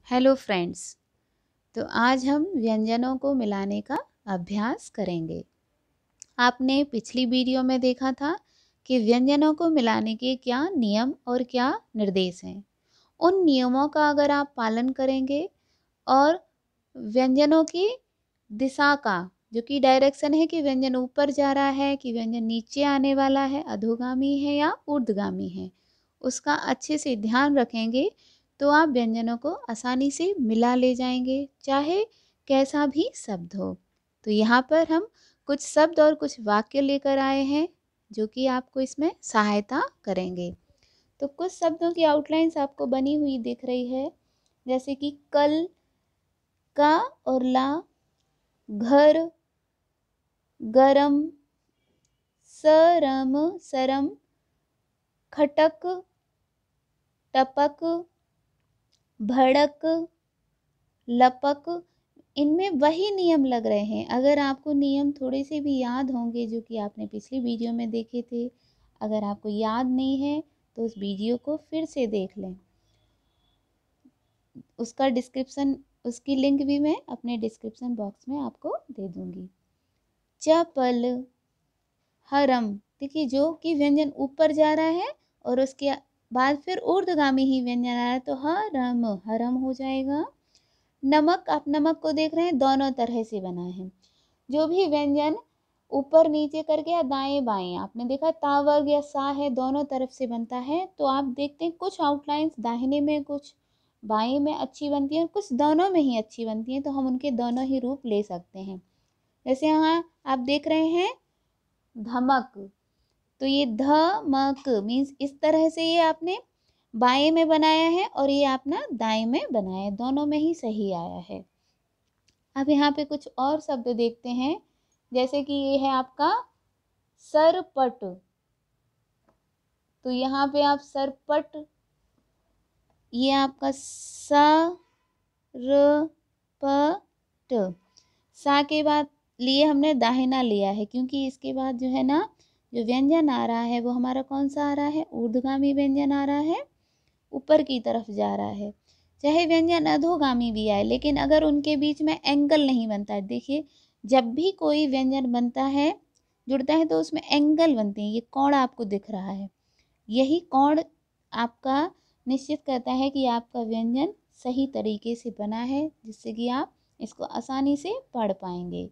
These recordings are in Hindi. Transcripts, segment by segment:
Hello friends. तो आज हम व्यंजनों को मिलाने का अभ्यास करेंगे। आपने पिछली वीडियो में देखा था कि व्यंजनों को मिलाने के क्या नियम और क्या निर्देश हैं। उन नियमों का अगर आप पालन करेंगे और व्यंजनों की दिशा का जो कि डायरेक्शन है कि व्यंजन ऊपर जा रहा है कि व्यंजन नीचे आने वाला है, अधोगामी है या ऊर्ध्वगामी है, उसका अच्छे से ध्यान रखेंगे तो आप व्यंजनों को आसानी से मिला ले जाएंगे, चाहे कैसा भी शब्द हो। तो यहाँ पर हम कुछ शब्द और कुछ वाक्य लेकर आए हैं जो कि आपको इसमें सहायता करेंगे। तो कुछ शब्दों की आउटलाइंस आपको बनी हुई दिख रही है, जैसे कि कल, का और ला, घर, गरम, सरम, सरम, खटक, टपक, भड़क, लपक। इनमें वही नियम लग रहे हैं। अगर आपको नियम थोड़े से भी याद होंगे जो कि आपने पिछली वीडियो में देखे थे, अगर आपको याद नहीं है तो उस वीडियो को फिर से देख लें। उसका डिस्क्रिप्शन, उसकी लिंक भी मैं अपने डिस्क्रिप्शन बॉक्स में आपको दे दूंगी। चपल, हरम, देखिए जो कि व्यंजन ऊपर जा रहा है और उसके बाद फिर ऊर्ध्वगामी ही व्यंजन आ रहा है तो हरम, हरम हो जाएगा। नमक, आप नमक को देख रहे हैं, दोनों तरह से बना है। जो भी व्यंजन ऊपर नीचे करके या दाएं बाएं, आपने देखा ता वर्ग या सा है, दोनों तरफ से बनता है। तो आप देखते हैं कुछ आउटलाइंस दाहिने में कुछ बाएं में अच्छी बनती हैं, कुछ दोनों में ही अच्छी बनती हैं, तो हम उनके दोनों ही रूप ले सकते हैं। जैसे यहाँ आप देख रहे हैं धमक, तो ये धमक मीन्स इस तरह से ये आपने बाएं में बनाया है और ये आपने दाएं में बनाया है, दोनों में ही सही आया है। अब यहाँ पे कुछ और शब्द देखते हैं, जैसे कि ये है आपका सरपट, तो यहाँ पे आप सरपट, ये आपका सरपट, सा के बाद लिए हमने दाहिना लिया है क्योंकि इसके बाद जो है ना, जो व्यंजन आ रहा है वो हमारा कौन सा आ रहा है, ऊर्ध्वगामी व्यंजन आ रहा है, ऊपर की तरफ जा रहा है। चाहे व्यंजन अधोगामी भी आए, लेकिन अगर उनके बीच में एंगल नहीं बनता है, देखिए जब भी कोई व्यंजन बनता है, जुड़ता है, तो उसमें एंगल बनते हैं। ये कोण आपको दिख रहा है, यही कोण आपका निश्चित करता है कि आपका व्यंजन सही तरीके से बना है, जिससे कि आप इसको आसानी से पढ़ पाएंगे।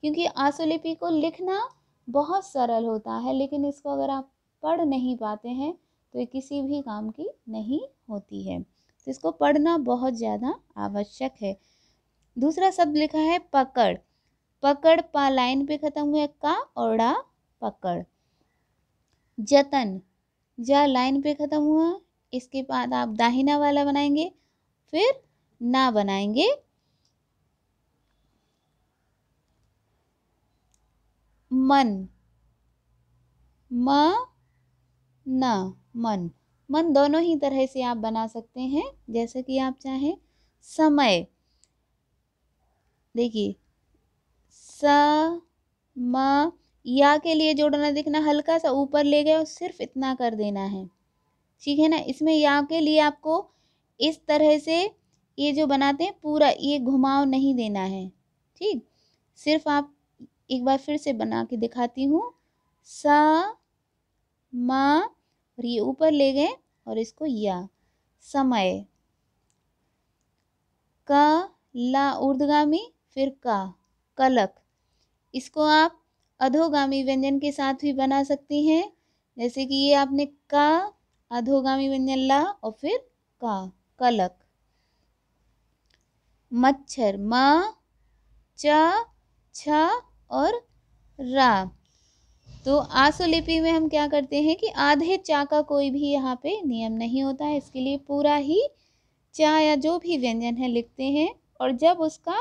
क्योंकि आशुलिपि को लिखना बहुत सरल होता है, लेकिन इसको अगर आप पढ़ नहीं पाते हैं तो ये किसी भी काम की नहीं होती है। तो इसको पढ़ना बहुत ज़्यादा आवश्यक है। दूसरा शब्द लिखा है पकड़, पकड़ पा लाइन पे खत्म हुआ, का और डा पकड़। जतन, जा लाइन पे खत्म हुआ, इसके बाद आप दाहिना वाला बनाएंगे, फिर ना बनाएंगे। मन, म न, मन, मन दोनों ही तरह से आप बना सकते हैं, जैसे कि आप चाहें। समय, देखिए स म, या के लिए जोड़ना, देखना हल्का सा ऊपर ले गए और सिर्फ इतना कर देना है, ठीक है ना। इसमें या के लिए आपको इस तरह से ये जो बनाते हैं पूरा ये घुमाव नहीं देना है, ठीक। सिर्फ आप एक बार फिर से बना के दिखाती हूँ, सा म और ये ऊपर ले गए और इसको या, समय। का ला ऊर्ध्वगामी, फिर का, कलक, इसको आप अधोगामी व्यंजन के साथ भी बना सकती हैं, जैसे कि ये आपने का, अधोगामी व्यंजन ला और फिर का, कलक। मच्छर, म च छ और रा। तो आशुलिपि में हम क्या करते हैं कि आधे चा का कोई भी यहाँ पे नियम नहीं होता है, इसके लिए पूरा ही चा या जो भी व्यंजन है लिखते हैं, और जब उसका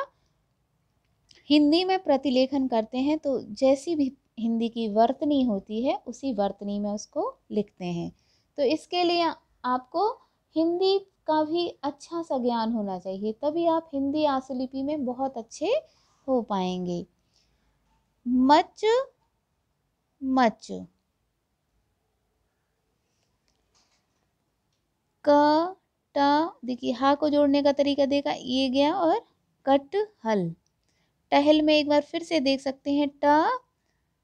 हिंदी में प्रतिलेखन करते हैं तो जैसी भी हिंदी की वर्तनी होती है उसी वर्तनी में उसको लिखते हैं। तो इसके लिए आपको हिंदी का भी अच्छा सा ज्ञान होना चाहिए, तभी आप हिंदी आशुलिपि में बहुत अच्छे हो पाएंगे। मच, मच, क टा, देखिए हा को जोड़ने का तरीका देखा, ये गया और कटहल। टहल में एक बार फिर से देख सकते हैं टा,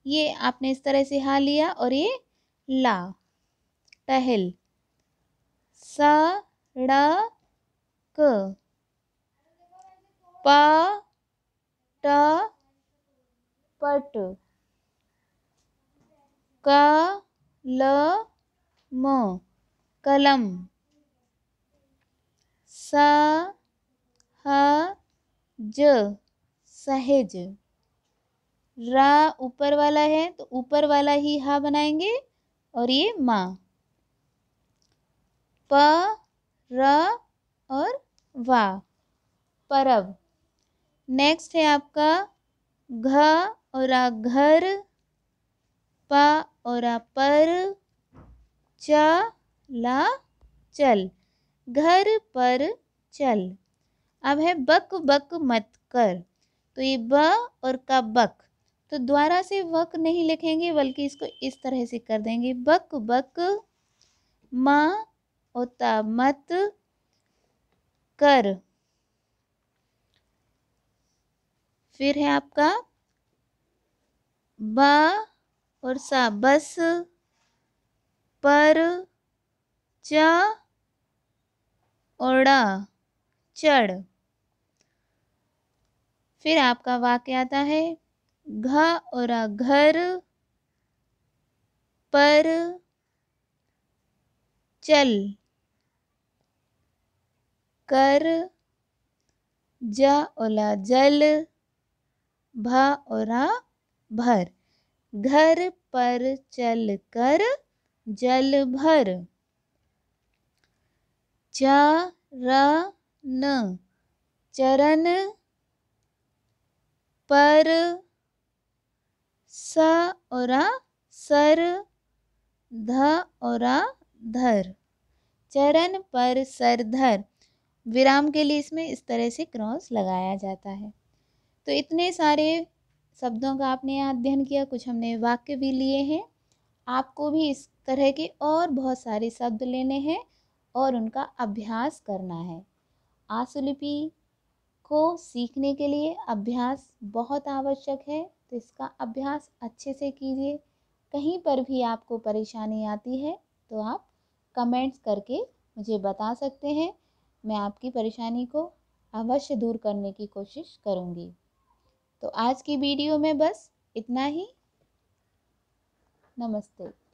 ये आपने इस तरह से हा लिया और ये ला, टहल। सड़क, पट, कलम, कलम। सहज, सहज। रा ऊपर वाला है तो ऊपर वाला ही हा बनाएंगे और ये माँ। प, र और वा, परब। नेक्स्ट है आपका घ और आ घर, प और आ पर, च ला चल, घर पर चल। अब है बक बक मत कर, तो ये ब और का बक, तो द्वारा से वक नहीं लिखेंगे बल्कि इसको इस तरह से कर देंगे, बक बक म होता मत कर। फिर है आपका ब और सा बस, पर, च ओड़ा चढ़। फिर आपका वाक्य आता है घ और आ घर, पर, चल, कर, ज ओला जल, भ और आ भर, घर पर चल कर जल भर। चरण, चरण, पर, स और आ सर, ध और आ धर, चरण पर सर धर। विराम के लिए इसमें इस तरह से क्रॉस लगाया जाता है। तो इतने सारे शब्दों का आपने यहाँ अध्ययन किया, कुछ हमने वाक्य भी लिए हैं। आपको भी इस तरह के और बहुत सारे शब्द लेने हैं और उनका अभ्यास करना है। आशुलिपि को सीखने के लिए अभ्यास बहुत आवश्यक है, तो इसका अभ्यास अच्छे से कीजिए। कहीं पर भी आपको परेशानी आती है तो आप कमेंट्स करके मुझे बता सकते हैं, मैं आपकी परेशानी को अवश्य दूर करने की कोशिश करूँगी। तो आज की वीडियो में बस इतना ही। नमस्ते।